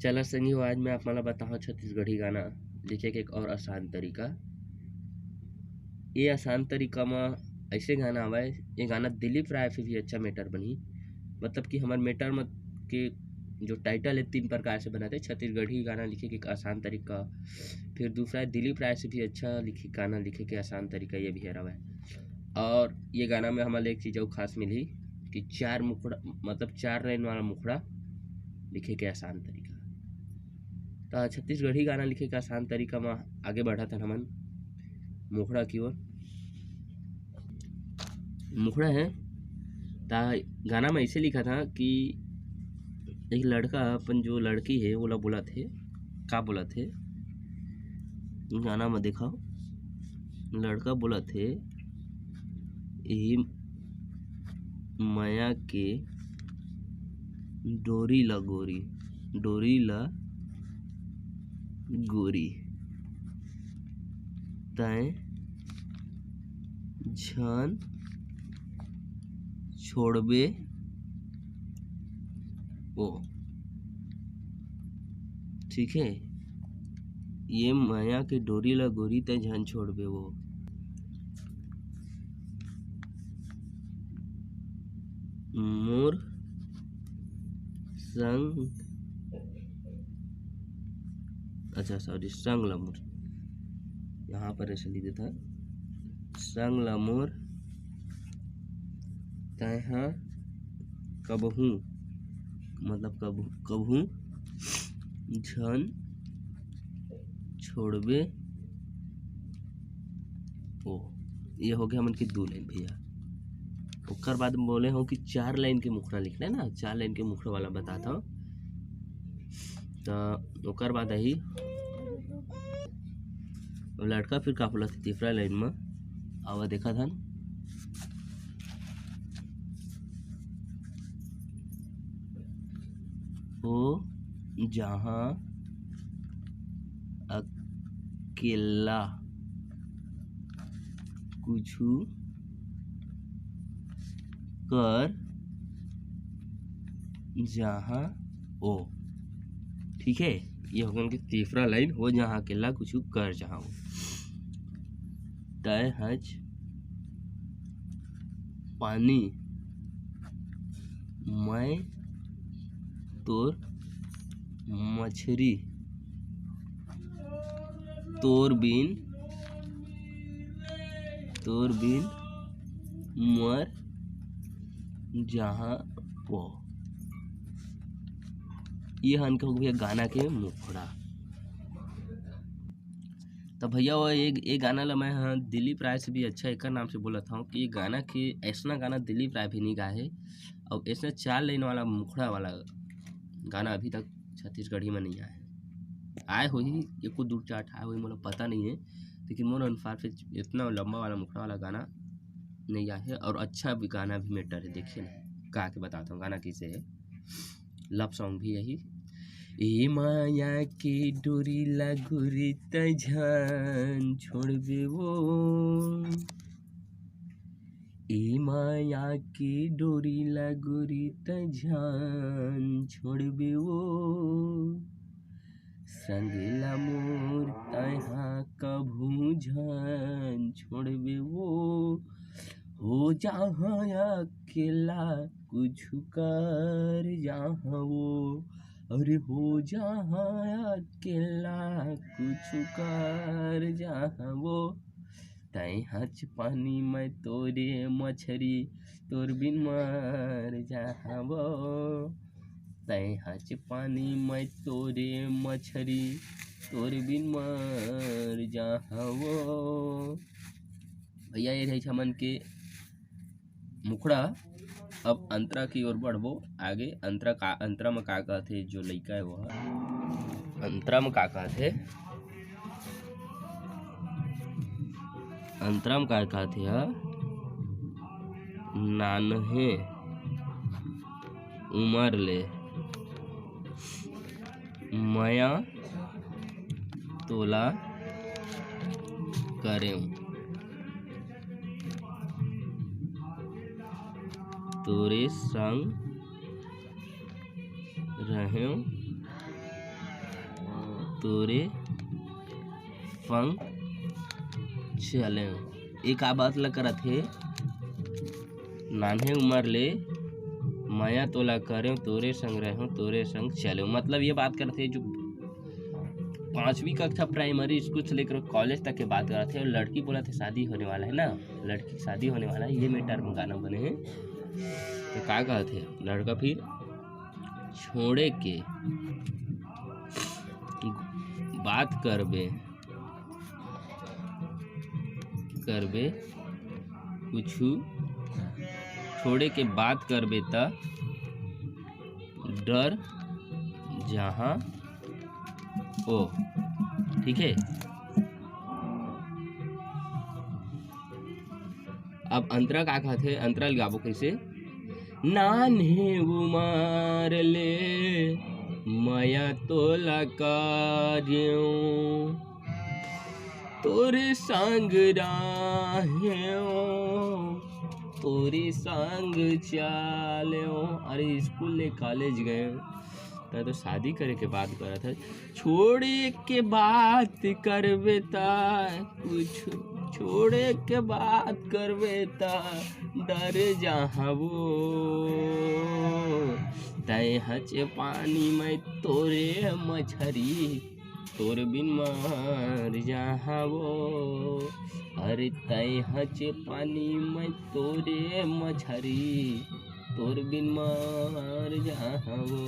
चला संगी आज मैं आपल्याला बताऊँ छत्तीसगढ़ी गाना लिखे के एक और आसान तरीका। ये आसान तरीका में ऐसे गाना हवय, ये गाना दिलीप राय से भी अच्छा मैटर बनी। मतलब कि हमारे मैटर में के जो टाइटल है 3 प्रकार से बनाते हैं। छत्तीसगढ़ी गाना लिखे के एक आसान तरीका, फिर दूसरा है दिलीप राय से भी अच्छा लिखे गाना लिखे के आसान तरीका, ये भी है। और ये गाना में हमारे एक चीज़ और खास मिली कि 4 मुखड़ा मतलब 4 लाइन वाला मुखड़ा लिखे के आसान तरीका। तो छत्तीसगढ़ी गाना लिखे के आसान तरीका में आगे बढ़ा था हमन मुखड़ा की ओर। मुखड़ा है ता गाना में ऐसे लिखा था कि एक लड़का अपन जो लड़की है वो बोला थे, का बोला थे गाना में देखा, लड़का बोला थे यही माया के डोरी ला गोरी, डोरी ला गोरी तय झन छोड़बे ओ। ठीक है, ये माया के डोरी ला गोरी तय झन छोड़बे वो। मोर संग, अच्छा सॉरी, संग लमोर, यहाँ पर ऐसे लिखा था संग लमोर तहाँ कबहू, मतलब कबहू झन छोड़बे ओ। ये हो गया मन की 2 लाइन भैया। उसके बाद बोले हो कि 4 लाइन के मुखड़ा लिखना है ना, 4 लाइन के मुखड़ा वाला बताता हूँ। तो उसके बाद ही लड़का फिर का बोला था तीसरा लाइन में आवा देखा था वो जहाँ अकेला कुछु कर जहाँ ओ। ठीक है, ये होगा उनकी तीसरा लाइन, हो जहाँ अकेला कुछ कर जहाँ हो। तय हज पानी मैं तोर मछरी, तोर बिन मर जहाँ ओ। ये हन के हो गया गाना के मुखड़ा। तो भैया वो एक गाना ला मैं हाँ दिलीप राय से भी अच्छा एक नाम से बोला था कि ये गाना के ऐसा गाना दिलीप राय भी नहीं गाए, और ऐसा 4 लाइन वाला मुखड़ा वाला गाना अभी तक छत्तीसगढ़ी में नहीं आए हो ही, एको 2 चार आए हो मुझे पता नहीं है, लेकिन मोर अनुसार से इतना लंबा वाला मुखड़ा वाला गाना नहीं आया है। और अच्छा भी गाना भी मैटर है, देखिए ना गा के बताता हूँ गाना किसे है। लव सॉन्ग भी यही, ए माया के डोरी ला गोरी तय झन छोड़बे वो, ए माया के डोरी ला गोरी तय झन छोड़बे वो, संग ला मोर तहाँ कभू झन छोड़बे वो, हो जहाँ अकेला कुछ कर जहाँ वो, अरे हो जहाँ अकेला कुछ कर जहाँ वो, तय हच पानी मैं तोरे मछरी, तोर बिन मर जहाँ वो, तय हच पानी मैं तोरे मछरी, तोर बिन मर जहाँ वो। भैया ये रही हमन के मुखड़ा। अब अंतरा की ओर बढ़बो आगे। अंतरा में का कहथे जो लइका है वो अंतरा में का कहथे, अंतरा में का कहथे नानहे उमर ले माया तोला करें, तोरे संग रहें तोरे संग चले। एक आ बात ला करत हे, नान्हे उमर ले माया तोला करे तोरे संग रहो तोरे संग चले। मतलब ये बात करते जो 5वीं कक्षा प्राइमरी स्कूल से लेकर कॉलेज तक के बात करते हैं। और लड़की बोला थे शादी होने वाला है ना, लड़की शादी होने वाला है, ये मैटर में गाना बने हैं। तो क्या कहते लड़का फिर छोड़े के बात करबे कुछु, छोड़े के बात करबे त डर जहाँ ओ। ठीक है, अब अंतरा का कहते, अंतरा गाबो कैसे। नान्हे उमर ले माया तोला कार्यों तोरे संग राह्यो तोरे संग चालो। अरे स्कूल ले कॉलेज गए तो शादी करे के बात करा था। छोड़े के बात करबे ता कुछ, छोड़े के बात करबे ता डर जाहबो तय हचे पानी में तोरे मछरी तोर बिन मर जाहबो। अरे तय हचे पानी में तोरे मछरी तोर बिन मर जाहबो।